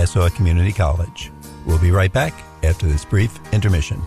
Nassau Community College. We'll be right back after this brief intermission.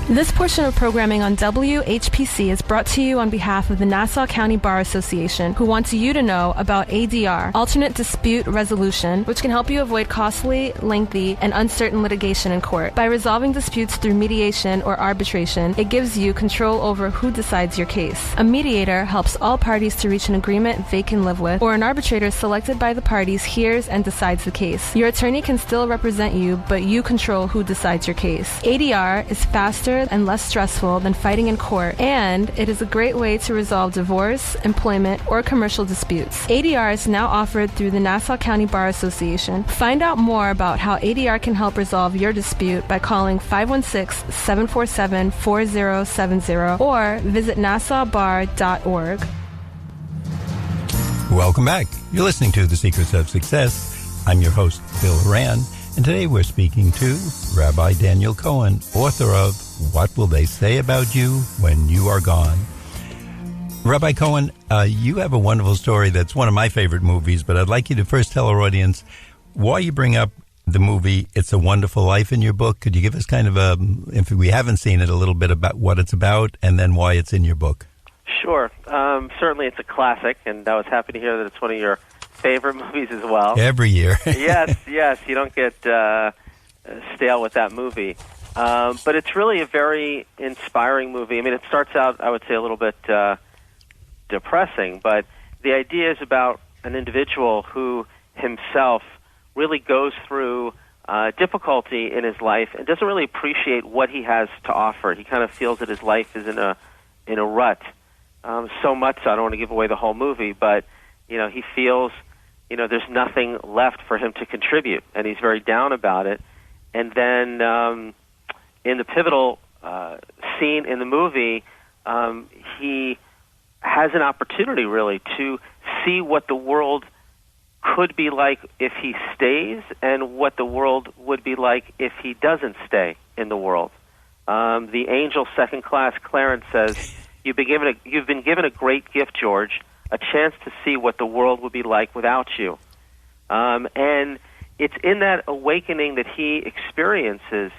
This portion of programming on WHPC is brought to you on behalf of the Nassau County Bar Association, who wants you to know about ADR, Alternate Dispute Resolution, which can help you avoid costly, lengthy, and uncertain litigation in court. By resolving disputes through mediation or arbitration, it gives you control over who decides your case. A mediator helps all parties to reach an agreement they can live with, or an arbitrator selected by the parties hears and decides the case. Your attorney can still represent you, but you control who decides your case. ADR is faster and less stressful than fighting in court, and it is a great way to resolve divorce, employment, or commercial disputes. ADR is now offered through the Nassau County Bar Association. Find out more about how ADR can help resolve your dispute by calling 516-747-4070 or visit nassaubar.org. Welcome back. You're listening to The Secrets of Success. I'm your host, Bill Horan, and today we're speaking to Rabbi Daniel Cohen, author of What Will They Say About You When You Are Gone? Rabbi Cohen, you have a wonderful story that's one of my favorite movies, but I'd like you to first tell our audience why you bring up the movie It's a Wonderful Life in your book. Could you give us kind of if we haven't seen it, a little bit about what it's about and then why it's in your book? Sure. Certainly it's a classic, and I was happy to hear that it's one of your favorite movies as well. Every year. Yes, you don't get stale with that movie. But it's really a very inspiring movie. I mean, it starts out, I would say, a little bit depressing, but the idea is about an individual who himself really goes through difficulty in his life and doesn't really appreciate what he has to offer. He kind of feels that his life is in a rut. So much so, I don't want to give away the whole movie, but he feels there's nothing left for him to contribute, and he's very down about it. And then in the pivotal scene in the movie, he has an opportunity really to see what the world could be like if he stays and what the world would be like if he doesn't stay in the world. The angel second class Clarence says, you've been given a great gift, George, a chance to see what the world would be like without you. And it's in that awakening that he experiences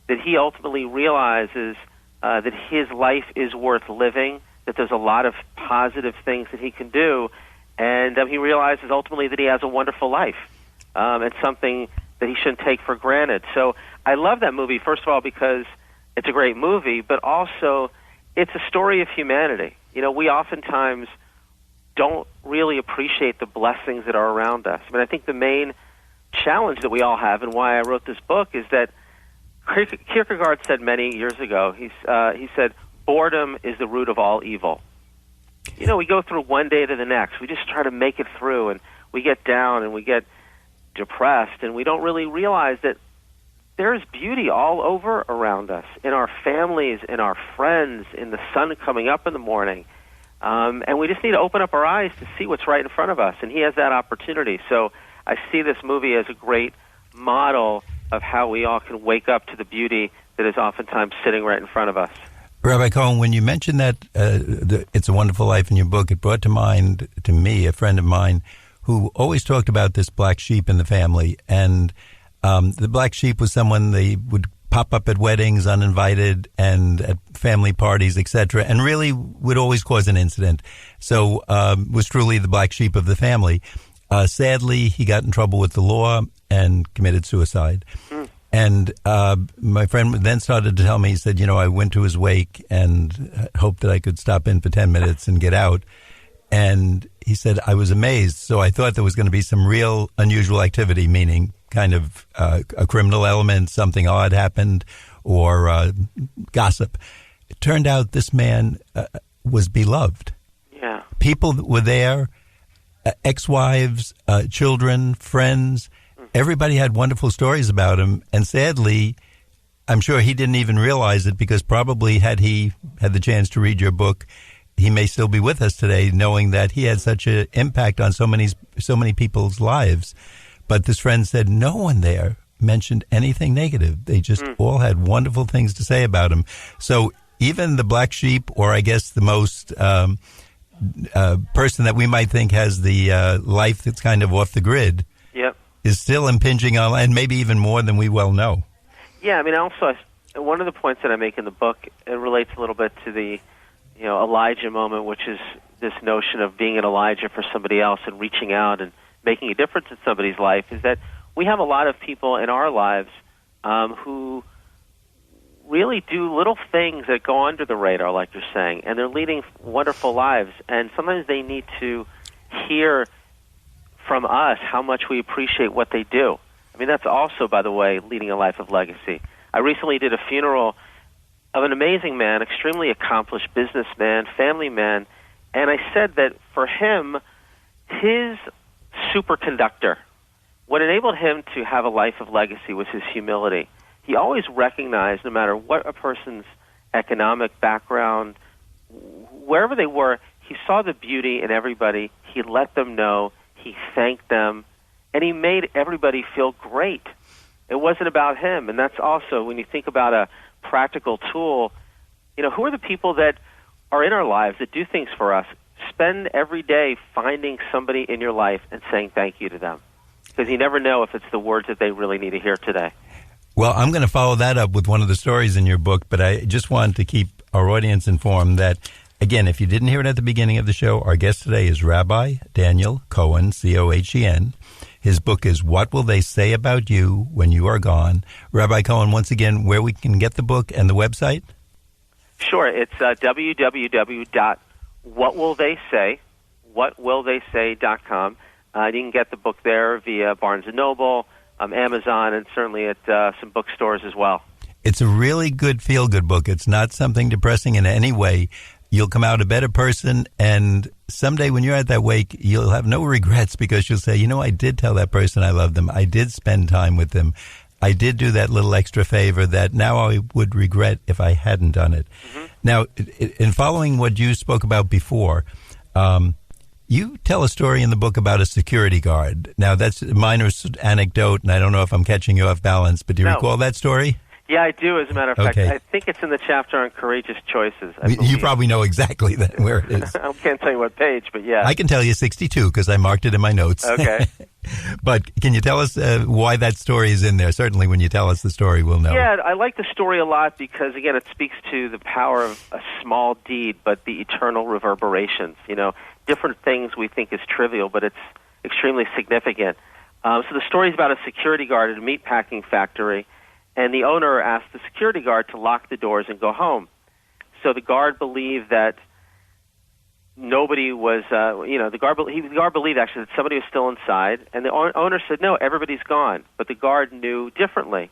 that he ultimately realizes that his life is worth living, that there's a lot of positive things that he can do, and he realizes ultimately that he has a wonderful life, and something that he shouldn't take for granted. So I love that movie, first of all, because it's a great movie, but also it's a story of humanity. We oftentimes don't really appreciate the blessings that are around us. I mean, I think the main challenge that we all have, and why I wrote this book, is that Kierkegaard said many years ago, he said, boredom is the root of all evil. We go through one day to the next. We just try to make it through, and we get down, and we get depressed, and we don't really realize that there's beauty all over around us, in our families, in our friends, in the sun coming up in the morning. And we just need to open up our eyes to see what's right in front of us, and he has that opportunity. So I see this movie as a great model of how we all can wake up to the beauty that is oftentimes sitting right in front of us. Rabbi Cohen, when you mentioned that It's a Wonderful Life in your book, it brought to mind, to me, a friend of mine who always talked about this black sheep in the family. And the black sheep was someone they would pop up at weddings uninvited and at family parties, etc., and really would always cause an incident. So was truly the black sheep of the family. Sadly, he got in trouble with the law and committed suicide. And my friend then started to tell me, he said, I went to his wake and hoped that I could stop in for 10 minutes and get out. And he said, I was amazed. So I thought there was going to be some real unusual activity, meaning kind of a criminal element, something odd happened, or gossip. It turned out this man was beloved. Yeah. People that were there, ex-wives, children, friends, everybody had wonderful stories about him. And sadly, I'm sure he didn't even realize it, because probably had he had the chance to read your book, he may still be with us today, knowing that he had such an impact on so many people's lives. But this friend said no one there mentioned anything negative. They just all had wonderful things to say about him. So even the black sheep, or I guess the most person that we might think has the life that's kind of off the grid is still impinging on, and maybe even more than we well know. Yeah, I mean, also, one of the points that I make in the book, it relates a little bit to the, Elijah moment, which is this notion of being an Elijah for somebody else and reaching out and making a difference in somebody's life, is that we have a lot of people in our lives who really do little things that go under the radar, like you're saying, and they're leading wonderful lives, and sometimes they need to hear from us how much we appreciate what they do. I mean, that's also, by the way, leading a life of legacy. I recently did a funeral of an amazing man, extremely accomplished businessman, family man, and I said that for him, his superconductor, what enabled him to have a life of legacy was his humility. He always recognized, no matter what a person's economic background, wherever they were, he saw the beauty in everybody. He let them know. He thanked them. And he made everybody feel great. It wasn't about him. And that's also, when you think about a practical tool, who are the people that are in our lives that do things for us? Spend every day finding somebody in your life and saying thank you to them. Because you never know if it's the words that they really need to hear today. Well, I'm going to follow that up with one of the stories in your book, but I just wanted to keep our audience informed that, again, if you didn't hear it at the beginning of the show, our guest today is Rabbi Daniel Cohen, Cohen. His book is What Will They Say About You When You Are Gone? Rabbi Cohen, once again, where we can get the book and the website? Sure. It's www.whatwilltheysay.com. You can get the book there via Barnes & Noble, Amazon, and certainly at some bookstores as well. It's a really good feel-good book. It's not something depressing in any way. You'll come out a better person, and someday when you're at that wake, you'll have no regrets because you'll say, I did tell that person I love them. I did spend time with them. I did do that little extra favor that now I would regret if I hadn't done it. Mm-hmm. Now, in following what you spoke about before, you tell a story in the book about a security guard. Now, that's a minor anecdote, and I don't know if I'm catching you off balance, but do you recall that story? Yeah, I do, as a matter of fact. I think it's in the chapter on courageous choices. You probably know exactly where it is. I can't tell you what page, but yeah. I can tell you 62 because I marked it in my notes. Okay. But can you tell us why that story is in there? Certainly when you tell us the story, we'll know. Yeah, I like the story a lot because, again, it speaks to the power of a small deed, but the eternal reverberations. Different things we think is trivial, but it's extremely significant. So the story is about a security guard at a meatpacking factory, and the owner asked the security guard to lock the doors and go home. So the guard believed that nobody was, the guard believed actually that somebody was still inside, and the owner said, no, everybody's gone. But the guard knew differently.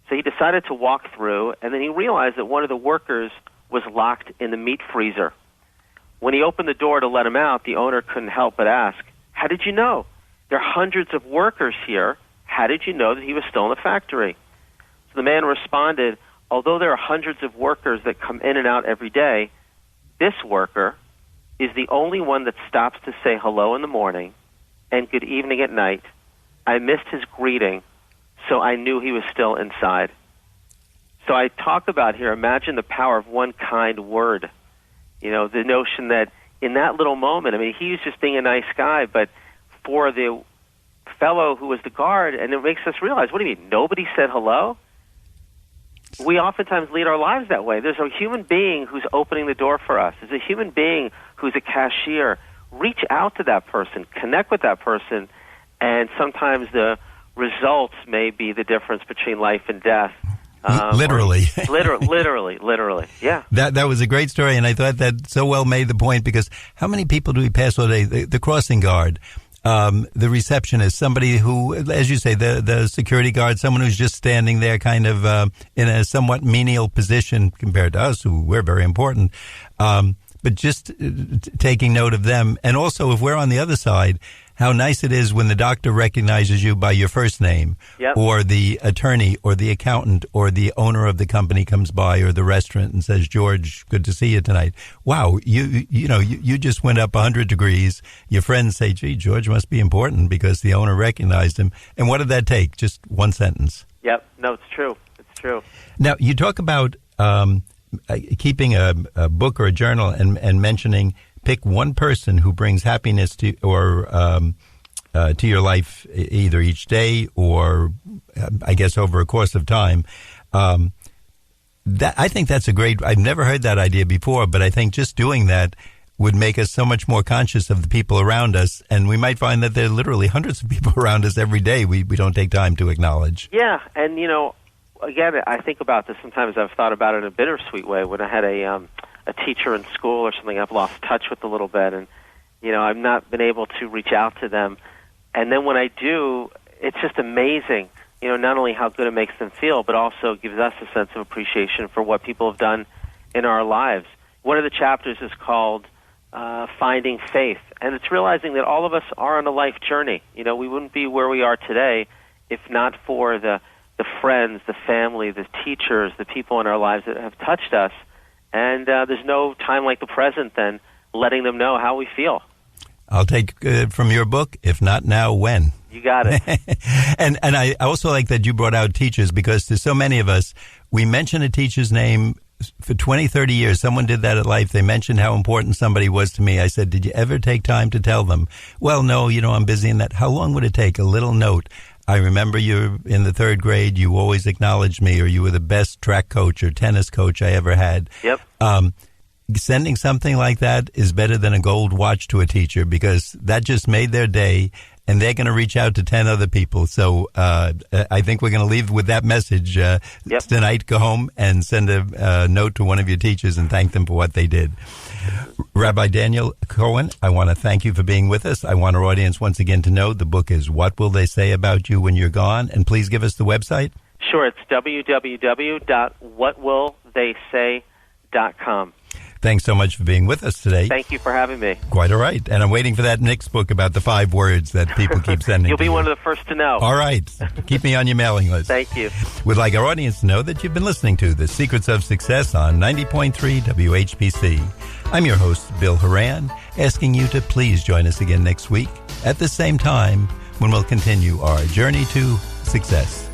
So he decided to walk through, and then he realized that one of the workers was locked in the meat freezer. When he opened the door to let him out, the owner couldn't help but ask, how did you know? There are hundreds of workers here. How did you know that he was still in the factory? The man responded, although there are hundreds of workers that come in and out every day, this worker is the only one that stops to say hello in the morning and good evening at night. I missed his greeting, so I knew he was still inside. So I talk about here, imagine the power of one kind word. The notion that in that little moment, he was just being a nice guy, but for the fellow who was the guard, and it makes us realize, what do you mean, nobody said hello? We oftentimes lead our lives that way. There's a human being who's opening the door for us. There's a human being who's a cashier. Reach out to that person. Connect with that person. And sometimes the results may be the difference between life and death. Literally. Literally. Yeah. That was a great story, and I thought that so well made the point because how many people do we pass all day? The crossing guard. The receptionist, somebody who, as you say, the security guard, someone who's just standing there kind of in a somewhat menial position compared to us, who we're very important, but just taking note of them. And also, if we're on the other side, how nice it is when the doctor recognizes you by your first name, or the attorney or the accountant or the owner of the company comes by, or the restaurant and says, George, good to see you tonight. Wow, you just went up 100 degrees. Your friends say, gee, George must be important because the owner recognized him. And what did that take? Just one sentence. Yep. No, it's true. It's true. Now, you talk about keeping a book or a journal and mentioning pick one person who brings happiness to your life, either each day or, I guess, over a course of time. I think that's a great. I've never heard that idea before, but I think just doing that would make us so much more conscious of the people around us, and we might find that there are literally hundreds of people around us every day we don't take time to acknowledge. Yeah, and again, I think about this sometimes. I've thought about it in a bittersweet way. When I had a teacher in school or something, I've lost touch with a little bit, and I've not been able to reach out to them. And then when I do, it's just amazing. Not only how good it makes them feel, but also gives us a sense of appreciation for what people have done in our lives. One of the chapters is called Finding Faith, and it's realizing that all of us are on a life journey. We wouldn't be where we are today if not for the friends, the family, the teachers, the people in our lives that have touched us. And there's no time like the present than letting them know how we feel. I'll take from your book, if not now, when? You got it. And I also like that you brought out teachers, because to so many of us, we mention a teacher's name for 20, 30 years. Someone did that at life. They mentioned how important somebody was to me. I said, did you ever take time to tell them? Well, no, I'm busy in that. How long would it take? A little note. I remember you in the third grade, you always acknowledged me, or you were the best track coach or tennis coach I ever had. Yep. Sending something like that is better than a gold watch to a teacher, because that just made their day, and they're going to reach out to 10 other people. So I think we're going to leave with that message tonight. Go home and send a note to one of your teachers and thank them for what they did. Rabbi Daniel Cohen, I want to thank you for being with us. I want our audience once again to know the book is What Will They Say About You When You're Gone? And please give us the website. Sure, it's www.whatwilltheysay.com. Thanks so much for being with us today. Thank you for having me. Quite all right. And I'm waiting for that next book about the 5 words that people keep sending. You'll be one of the first to know. All right. Keep me on your mailing list. Thank you. We'd like our audience to know that you've been listening to The Secrets of Success on 90.3 WHPC. I'm your host, Bill Horan, asking you to please join us again next week at the same time when we'll continue our journey to success.